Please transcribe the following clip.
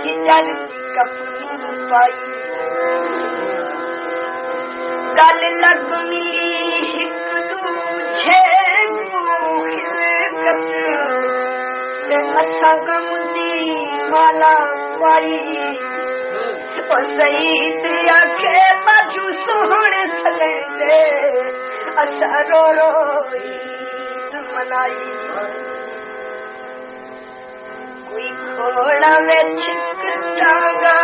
हिजर company पाई गल लग मिली हिक दूजे खिलकत अच्छा गमुदी माला पाई ओ सईद आखे बाजू सोहण सलंदे अच्छा रो रो ईद मनाई कोई घोड़ा में छिक टांगा